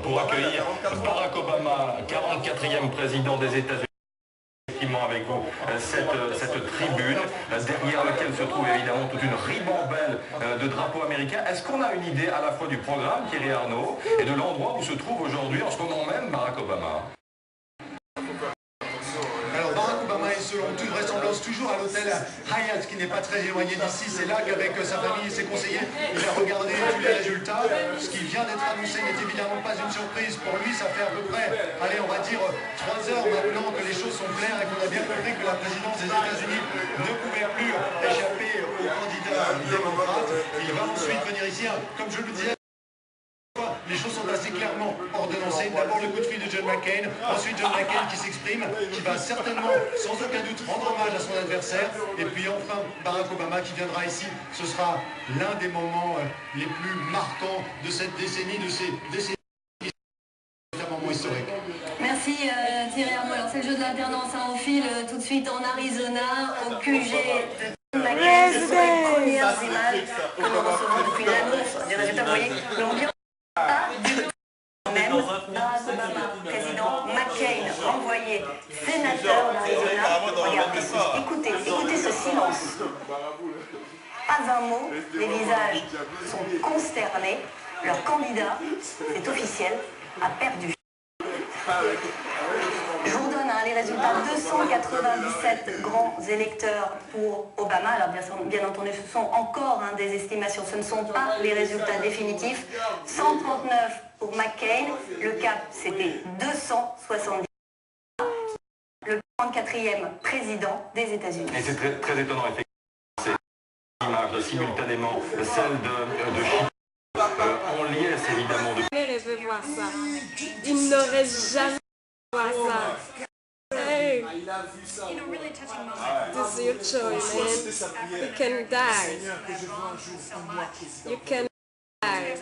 pour accueillir Barack Obama, 44e président des États-Unis. Effectivement avec vous cette tribune derrière laquelle se trouve évidemment toute une ribambelle de drapeaux américains. Est-ce qu'on a une idée à la fois du programme, Thierry Arnaud, et de l'endroit où se trouve aujourd'hui en ce moment même Barack Obama? Alors Barack Obama est selon toute vraisemblance toujours à l'hôtel Hyatt, qui n'est pas très éloigné d'ici. C'est là qu'avec sa famille et ses conseillers, il a regardé tous les résultats. Ce qui vient d'être annoncé n'est évidemment pas une surprise. Pour lui, ça fait à peu près, allez, on va dire 3 heures maintenant que les choses sont claires et qu'on a bien compris que la présidence des États-Unis ne pouvait plus échapper au candidat démocrate. Il va ensuite venir ici, comme je le disais. Les choses sont assez clairement ordonnancées. D'abord le coup de fil de John McCain, ensuite John McCain qui s'exprime, qui va certainement, sans aucun doute, rendre hommage à son adversaire. Et puis enfin Barack Obama qui viendra ici. Ce sera l'un des moments les plus marquants de cette décennie, de ces décennies. C'est un moment historique. Merci Thierry Arnaud. Alors c'est le jeu de l'alternance, hein. On file tout de suite en Arizona, au QG de John McCain. Ce sont les premières images que nous recevons depuis l'annonce du résultat. Vous voyez, l'ambiance pas du tout même. Barack Obama, président, McCain, envoyé sénateur d'Arizona. Regardez, écoutez ce silence. Pas un mot, les visages sont consternés. Leur candidat, c'est officiel, a perdu. Je vous donne les résultats. 297 grands électeurs pour Obama. Alors bien entendu, ce sont encore des estimations, ce ne sont pas les résultats définitifs. 139 pour McCain. Le cap, c'était 270. Le 44e président des États-Unis. Et c'est très, très étonnant, effectivement, ces images simultanément, celle de Chicago. On liesse évidemment de... Elle veut voir ça. Il n'aurait jamais voir ça. Hey, this is your choice, man. You can die. You can die.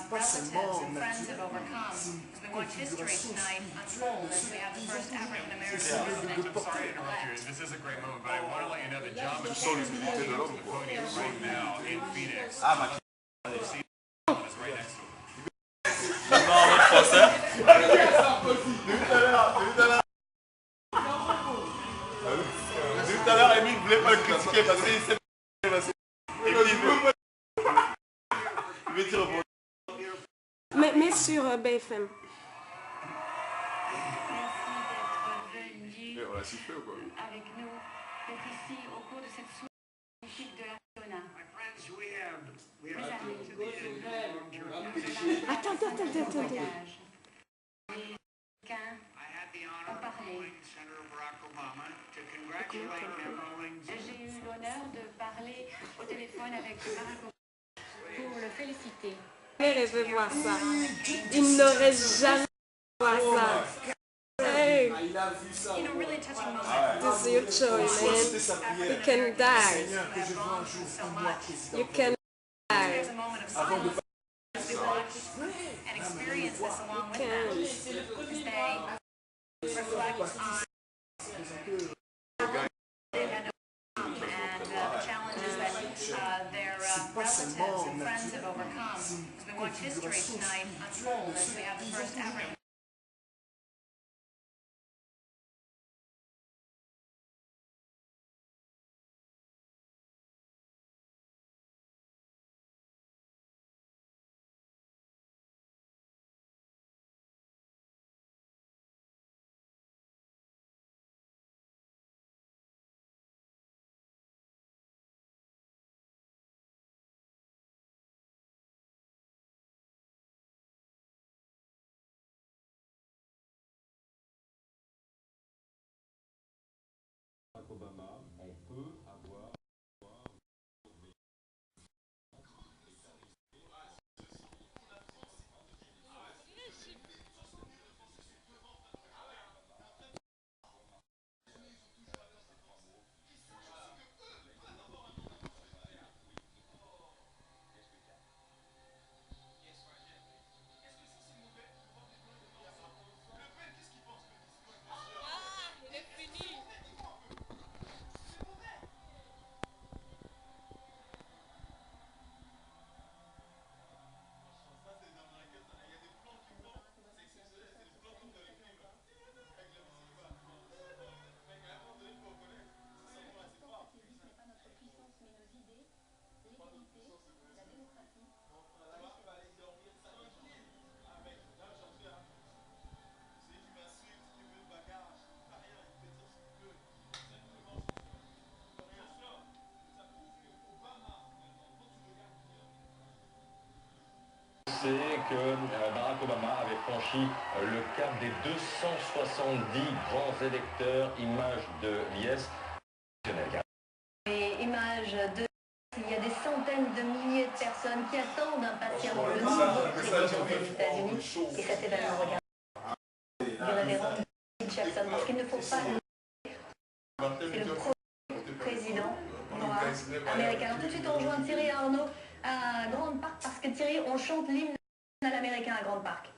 Relatives and friends have overcome. As we watch history tonight unfold as we have the first African-American president. I'm sorry to interrupt you. This is a great moment, but I want to let you know that John McCain is walking up to the podium right now in Phoenix. You see him is right next to him. Tout à l'heure, Émile ne voulait pas le critiquer parce qu'il s'est passé. Il veut dire bon. Mais sur BFM. Merci d'être venu On l'a sifflé ou quoi? avec nous, d'être ici au cours de cette soirée magnifique de l'Arizona. Mes amis, Attends. voyage. Les Américains ont parlé. J'ai eu l'honneur de parler au téléphone avec Barack Obama pour le féliciter. Elle veut voir ça. Il n'aurait jamais voir ça. Hey, this is your choice, man. You can die. You can die. As we watch and experience this along with them, as they reflect on they've had to overcome and the challenges that their relatives and friends have overcome. As we watch history tonight unfold as we have the first African annoncé que Barack Obama avait franchi le cap des 270 grands électeurs images de l'IS. Et images de... Il y a des centaines de milliers de personnes qui attendent impatiemment le nouveau président des États-Unis et cet événement, regardez, du révérend Jackson, parce qu'il ne faut pas... C'est le premier président noir américain. Alors tout de suite, on rejoint Thierry Arnaud à Grande Park, parce que Thierry, on chante l'hymne national américain à Grande Park.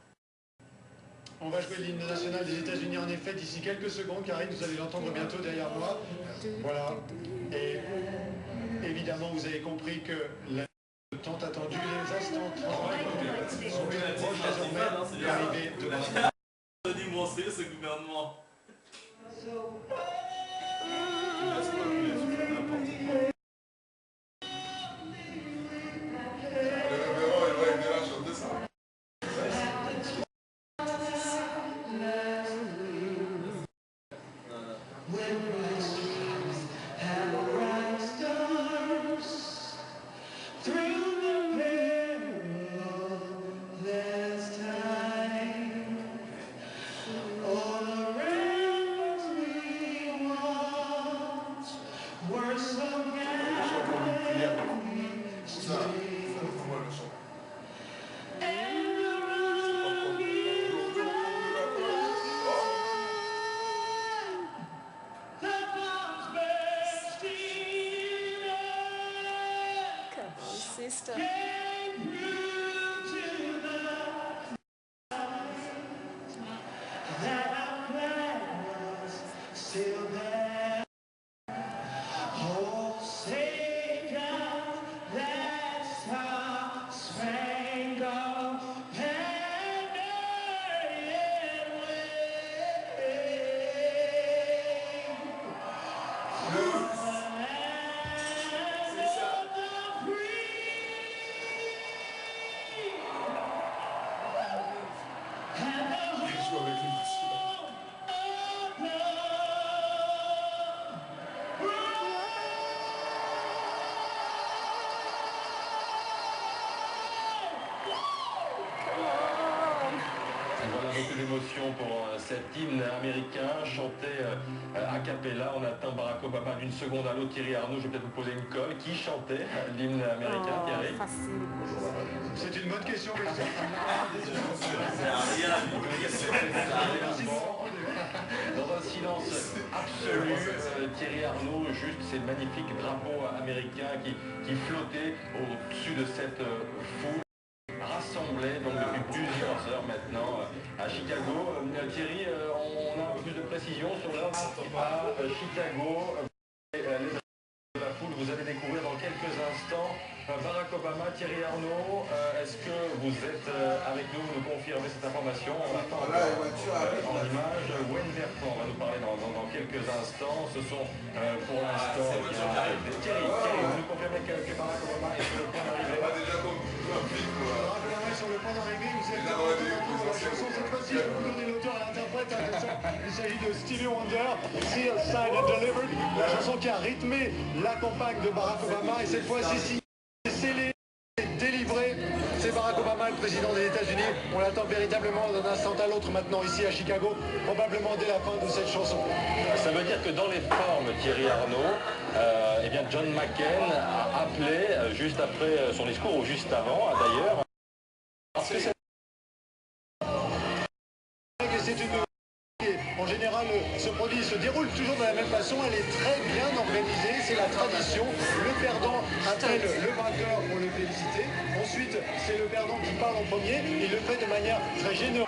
On va jouer l'hymne national des États-Unis en effet d'ici quelques secondes. Karine, vous allez l'entendre bientôt derrière moi. Voilà. Et évidemment, vous avez compris que le tant attendu, les instants sont très proches désormais de l'arrivée de Barack. Démontrer ce gouvernement. Sister. Beaucoup d'émotion pour cet hymne américain chanté a cappella. On attend Barack Obama d'une seconde à l'autre. Thierry Arnaud, je vais peut-être vous poser une colle. Qui chantait l'hymne américain, Thierry? C'est une bonne question. Dans un silence absolu, Thierry Arnaud, juste ces magnifiques drapeaux américains qui flottaient au-dessus de cette foule rassemblée donc depuis plusieurs heures maintenant à Chicago. Thierry, on a un peu plus de précision sur l'heure à Chicago. De la foule, vous allez découvrir dans quelques instants Barack Obama. Thierry Arnaud, est-ce que vous êtes avec nous, vous nous confirmez cette information? On attend en image Wayne Bertrand va nous parler dans quelques instants. Ce sont pour l'instant Thierry, vous nous confirmez que Barack Obama est sur le point d'arriver? Barack Obama est sur le point d'arriver, vous êtes dans la chanson. Cette fois-ci, je vais vous donner l'auteur et l'interprète. Attention, il s'agit de Stevie Wonder, Sealed, Signed and Delivered, la chanson qui a rythmé la campagne de Barack Obama. Et cette fois-ci, c'est scellé, c'est délivré. C'est Barack Obama, le président des États-Unis. On l'attend véritablement d'un instant à l'autre maintenant ici à Chicago, probablement dès la fin de cette chanson. Ça veut dire que dans les formes, Thierry Arnaud, eh bien John McCain a appelé juste après son discours, ou juste avant d'ailleurs. C'est une... En général, ce produit se déroule toujours de la même façon, elle est très bien organisée, c'est la tradition. Le perdant appelle le vainqueur pour le féliciter. Ensuite, c'est le perdant qui parle en premier, il le fait de manière très généreuse.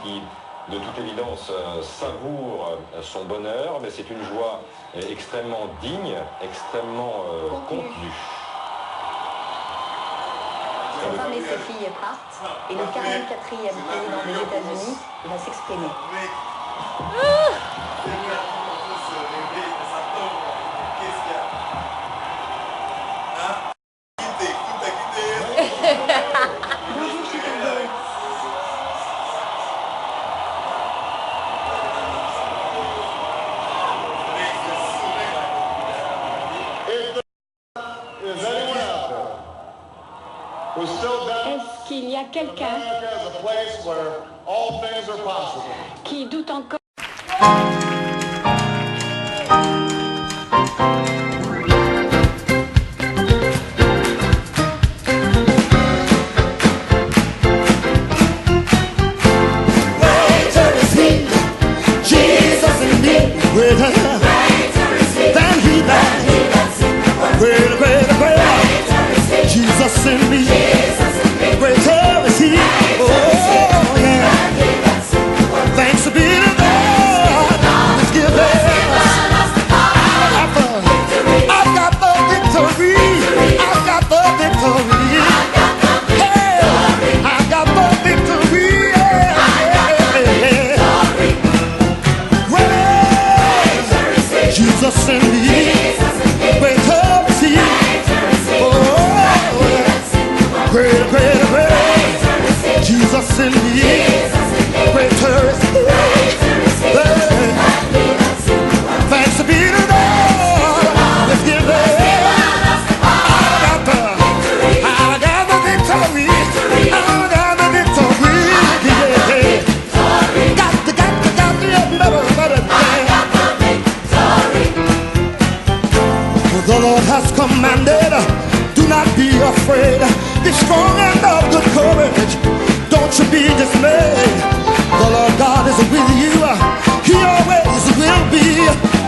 qui, de toute évidence, savoure son bonheur, mais c'est une joie extrêmement digne, extrêmement contenue. Sa femme et ses filles partent, et le 44e président des États-Unis va s'exprimer. Bonjour Chicago. Est-ce qu'il y a quelqu'un qui doute encore? Jesus in me, greater is He. Oh yeah. Thanks be to God. Let's give it. I've got the victory. I've got the victory. Hey, I've got the victory. Yeah. Great. Jesus in me, greater is He. Greater, greater, greater, Jesus in me, greater is He. Thanks be to God, let's give it. I got the victory, I got the victory, yeah. Got the The Lord has commanded, do not be afraid. Be strong and of good courage. Don't you be dismayed. The Lord God is with you. He always will be.